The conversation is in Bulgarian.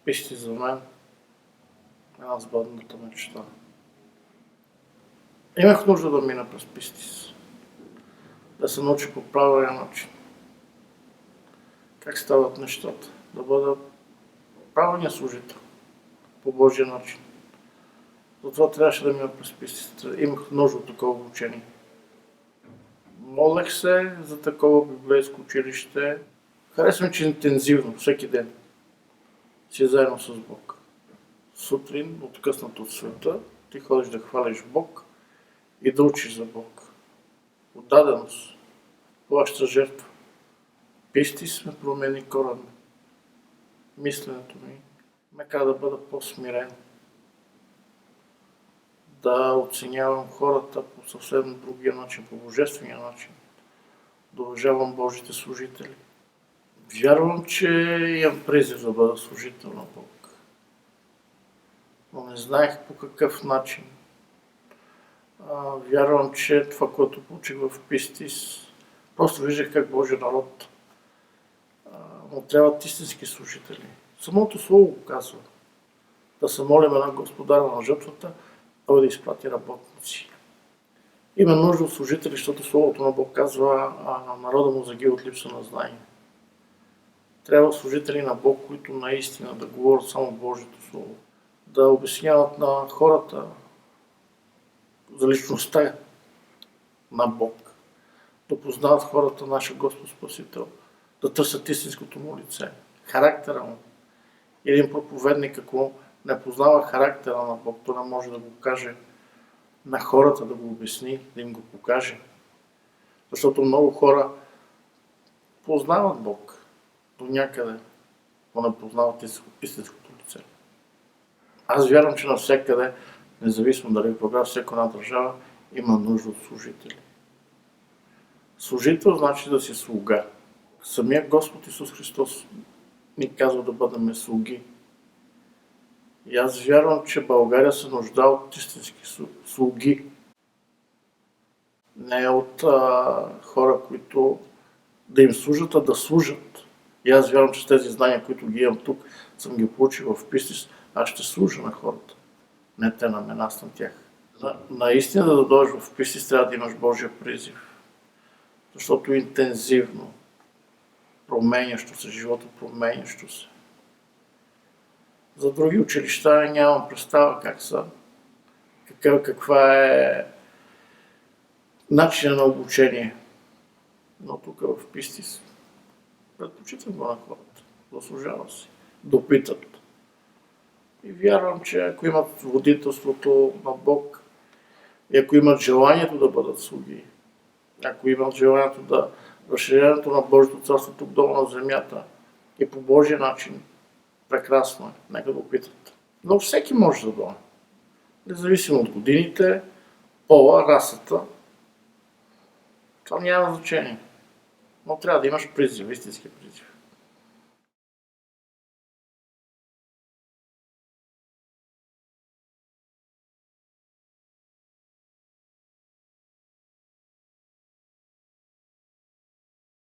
Писти за мен една сбъдната мечта. Имах нужда да мина през Пистис, да се научи по правилен начин. Как стават нещата, да бъда правилният служител по Божия начин. Затова трябваше да мина през Пистис. Имах нужда от такова обучение. Молех се за такова библейско училище. Харесвам, че интензивно, всеки ден си заедно с Бог. Сутрин, откъснато от света, ти ходиш да хвалиш Бог и да учиш за Бог. Отдаденост, плаща жертва. Пистис ме промени коренно. Мисленето ми ме кара да бъда по-смирен. Да оценявам хората по съвсем другия начин, по божествения начин. Да уважавам Божите служители. Вярвам, че имам призив да бъда служител на Бог. Но не знаех по какъв начин. Вярвам, че това, което получих в Пистис, просто виждах как Божия народ му трябват истински служители. Самото слово го казва. Да се молим на Господара на жертвата, той да изпрати работници. Има нужда от служители, защото Словото на Бог казва, народа му загива от липса на знание. Трябва служители на Бог, които наистина да говорят само Божието Слово. Да обясняват на хората за личността на Бог. Да познават хората нашия Господ Спасител. Да търсят истинското му лице. Характера му. Един проповедник, ако не познава характера на Бог, то не може да го каже на хората, да го обясни, да им го покаже. Защото много хора познават Бог до някъде, но не познават истинското лице. Аз вярвам, че навсякъде, независимо дали в България, всяка една държава, има нужда от служители. Служител значи да си слуга. Самият Господ Исус Христос ни казва да бъдем слуги. И аз вярвам, че България се нуждае от истински слуги. Не от хора, които да им служат, а да служат. И аз вярвам, че тези знания, които ги имам тук, съм ги получил в Пистис, аз ще служа на хората. Не те на мен, аз на тях. Наистина да дойдеш в Пистис, трябва да имаш Божия призив. Защото интензивно, променящо се, живота променящо се. За други училища нямам представа как са, каква е начинът на обучение. Но тук в Пистис предпочитам го на хората. Заслужава си. Допитат. И вярвам, че ако имат водителството на Бог и ако имат желанието да бъдат слуги, ако имат желанието да разширението на Божието царство тук долу на земята и по Божия начин, прекрасно е. Нека да опитат. Но всеки може да дойде. Независимо от годините, пола, расата. Това няма значение. Но трябва да имаш призив, истински призив.